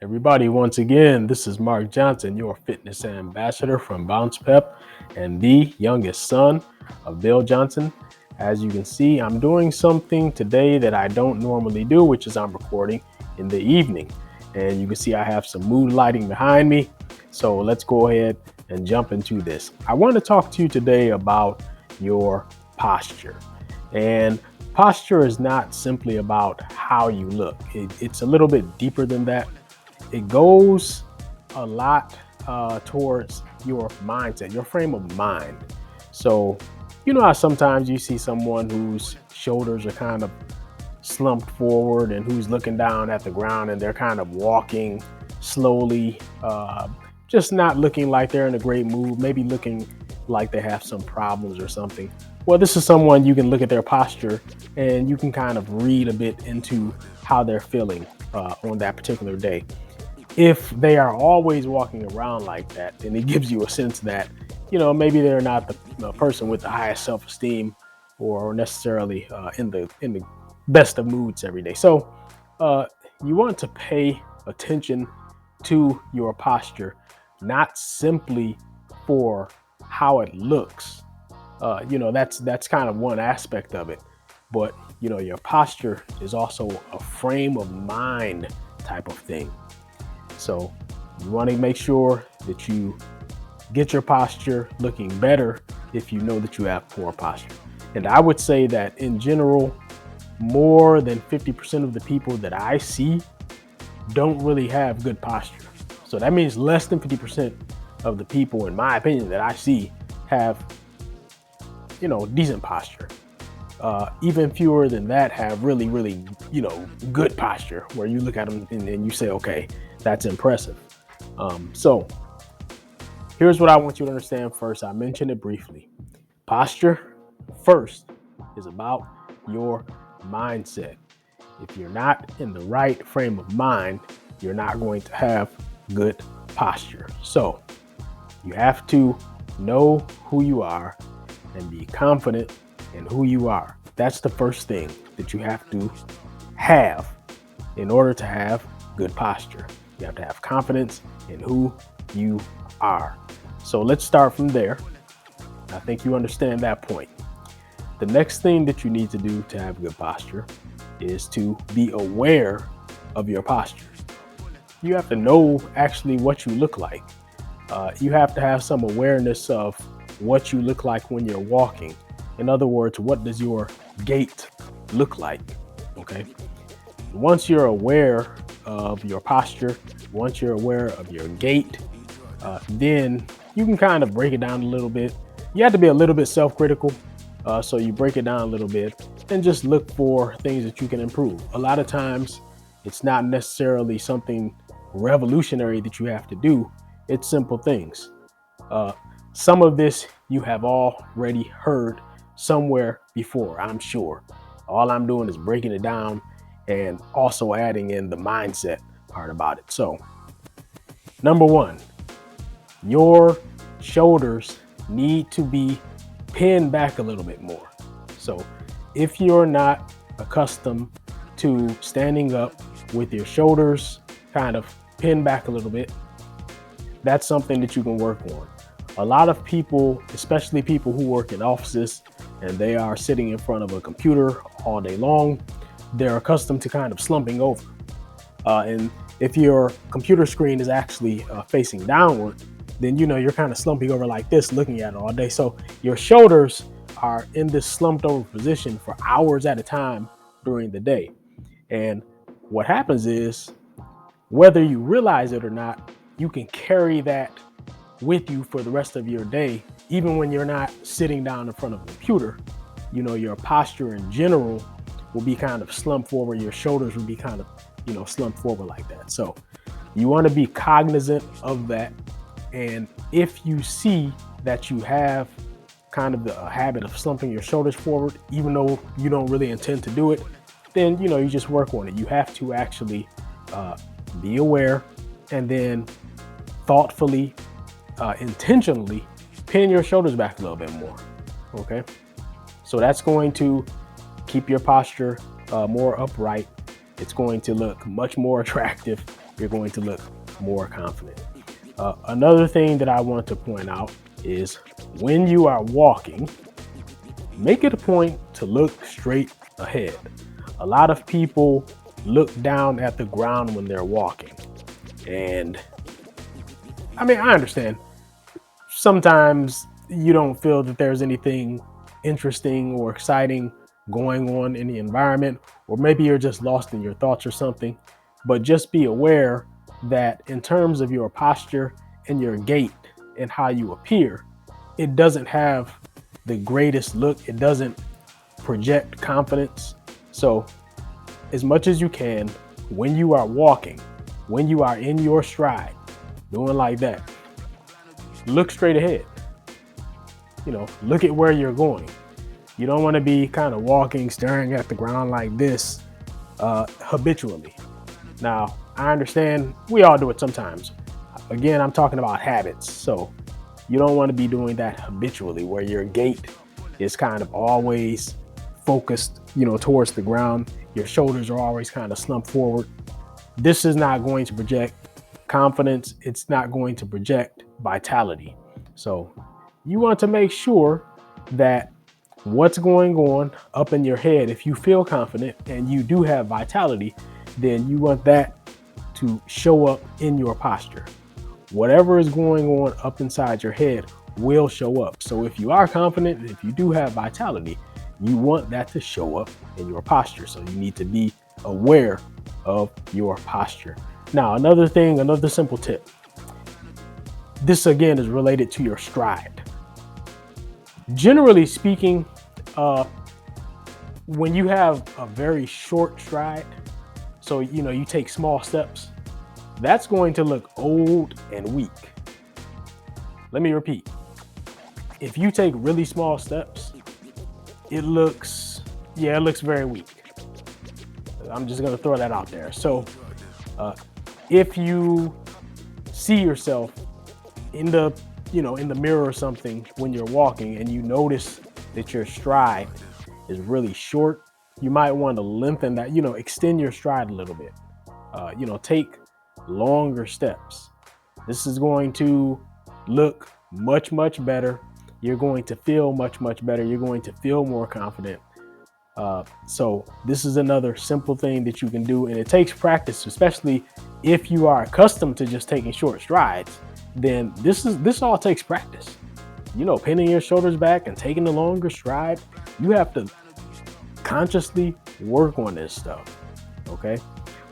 Everybody, once again, this is Mark Johnson, your fitness ambassador from Bounce Pep and the youngest son of Bill Johnson. As you can see, I'm doing something today that I don't normally do, which is I'm recording in the evening. And you can see I have some mood lighting behind me. So let's go ahead and jump into this. I want to talk to you today about your posture. And posture is not simply about how you look. It's a little bit deeper than that. It goes a lot towards your mindset, your frame of mind. So, you know how sometimes you see someone whose shoulders are kind of slumped forward and who's looking down at the ground and they're kind of walking slowly, just not looking like they're in a great mood, maybe looking like they have some problems or something. Well, this is someone you can look at their posture and you can kind of read a bit into how they're feeling on that particular day. If they are always walking around like that, then it gives you a sense that, maybe they're not the person with the highest self-esteem or necessarily in the best of moods every day. So you want to pay attention to your posture, not simply for how it looks. That's kind of one aspect of it, but your posture is also a frame of mind type of thing. So you want to make sure that you get your posture looking better if you know that you have poor posture. And I would say that in general, more than 50% of the people that I see don't really have good posture. So that means less than 50% of the people, in my opinion, that I see have, decent posture. Even fewer than that have really, really, good posture where you look at them and you say, okay, that's impressive. So here's what I want you to understand first. I mentioned it briefly. Posture first is about your mindset. If you're not in the right frame of mind, you're not going to have good posture. So you have to know who you are and be confident in who you are. That's the first thing that you have to have in order to have good posture. You have to have confidence in who you are. So let's start from there. I think you understand that point. The next thing that you need to do to have good posture is to be aware of your posture. You have to know actually what you look like. You have to have some awareness of what you look like when you're walking. In other words, what does your gait look like? Okay. Once you're aware of your posture, once you're aware of your gait, then you can kind of break it down a little bit. You have to be a little bit self-critical. So you break it down a little bit and just look for things that you can improve. A lot of times it's not necessarily something revolutionary that you have to do. It's simple things. Some of this you have already heard somewhere before, I'm sure. All I'm doing is breaking it down and also adding in the mindset part about it. So, number one, your shoulders need to be pinned back a little bit more. So, if you're not accustomed to standing up with your shoulders kind of pinned back a little bit, that's something that you can work on. A lot of people, especially people who work in offices and they are sitting in front of a computer all day long, they're accustomed to kind of slumping over. And if your computer screen is actually facing downward, then you're kind of slumping over like this, looking at it all day. So your shoulders are in this slumped over position for hours at a time during the day. And what happens is, whether you realize it or not, you can carry that with you for the rest of your day, even when you're not sitting down in front of a computer. Your posture in general will be kind of slumped forward. Your shoulders will be kind of, slumped forward like that. So you want to be cognizant of that. And if you see that you have kind of the habit of slumping your shoulders forward, even though you don't really intend to do it, then, you just work on it. You have to actually be aware and then thoughtfully, intentionally pin your shoulders back a little bit more. Okay. So that's going to keep your posture more upright. It's going to look much more attractive you're going to look more confident. Another thing that I want to point out is when you are walking, make it a point to look straight ahead. A lot of people look down at the ground when they're walking. And I mean, I understand sometimes you don't feel that there's anything interesting or exciting going on in the environment, or maybe you're just lost in your thoughts or something. But just be aware that in terms of your posture and your gait and how you appear, it doesn't have the greatest look. It doesn't project confidence. So, as much as you can, when you are walking, when you are in your stride, doing like that, look straight ahead. Look at where you're going. You don't want to be kind of walking, staring at the ground like this habitually. Now, I understand we all do it sometimes. Again, I'm talking about habits. So you don't want to be doing that habitually where your gait is kind of always focused, towards the ground. Your shoulders are always kind of slumped forward. This is not going to project confidence. It's not going to project vitality. So you want to make sure that what's going on up in your head, if you feel confident and you do have vitality, then you want that to show up in your posture. Whatever is going on up inside your head will show up. So if you are confident, if you do have vitality, you want that to show up in your posture. So you need to be aware of your posture. Now, another simple tip. This again is related to your stride. Generally speaking, when you have a very short stride, so you take small steps, that's going to look old and weak. Let me repeat. If you take really small steps, it looks very weak. I'm just going to throw that out there. So if you see yourself in the mirror or something when you're walking and you notice that your stride is really short, you might want to lengthen that, extend your stride a little bit. Take longer steps. This is going to look much, much better. You're going to feel much, much better. You're going to feel more confident. So this is another simple thing that you can do, and it takes practice, especially if you are accustomed to just taking short strides. Then this all takes practice. Pinning your shoulders back and taking the longer stride. You have to consciously work on this stuff. Okay.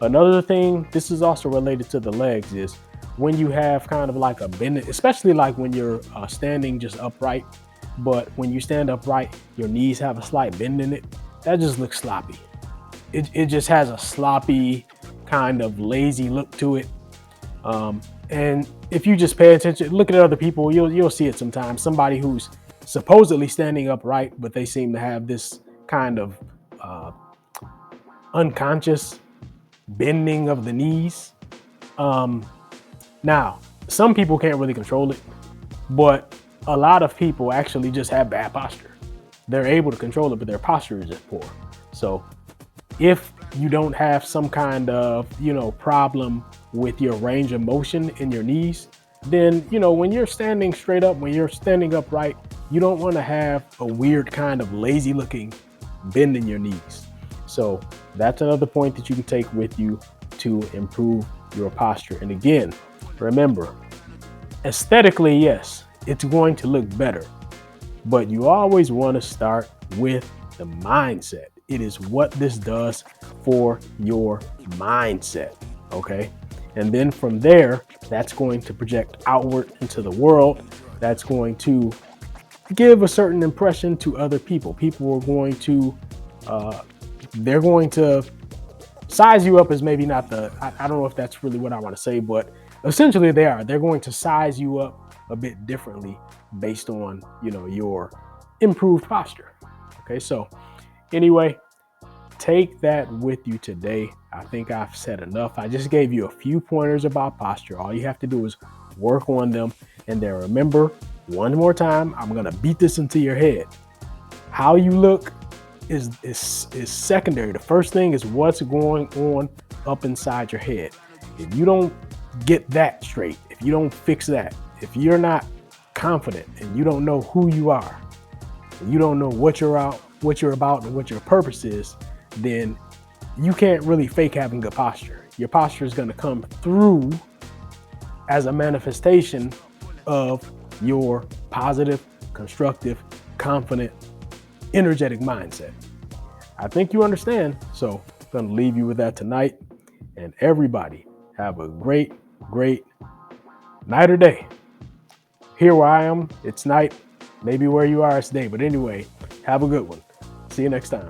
Another thing, this is also related to the legs, is when you have kind of like a bend, especially like when you're standing just upright, but when you stand upright, your knees have a slight bend in it. That just looks sloppy. It just has a sloppy kind of lazy look to it. And if you just pay attention, look at other people, you'll see it sometimes. Somebody who's supposedly standing upright, but they seem to have this kind of unconscious bending of the knees. Now, some people can't really control it, but a lot of people actually just have bad posture. They're able to control it, but their posture is just poor. So if you don't have some kind of, problem with your range of motion in your knees, then, when you're standing straight up, when you're standing upright, you don't want to have a weird kind of lazy looking bend in your knees. So that's another point that you can take with you to improve your posture. And again, remember, aesthetically, yes, it's going to look better, but you always want to start with the mindset. It is what this does for your mindset. Okay. And then from there, that's going to project outward into the world. That's going to give a certain impression to other people. People are going to, they're going to size you up, is maybe not I don't know if that's really what I want to say, but essentially they're going to size you up a bit differently based on, your improved posture. Okay. So anyway, take that with you today. I think I've said enough. I just gave you a few pointers about posture. All you have to do is work on them. And then remember, one more time, I'm going to beat this into your head. How you look is secondary. The first thing is what's going on up inside your head. If you don't get that straight, if you don't fix that, if you're not confident and you don't know who you are, and you don't know what you're about and what your purpose is, then you can't really fake having good posture. Your posture is going to come through as a manifestation of your positive, constructive, confident, energetic mindset. I think you understand. So I'm going to leave you with that tonight. And everybody have a great, great night or day. Here where I am, it's night. Maybe where you are, it's day. But anyway, have a good one. See you next time.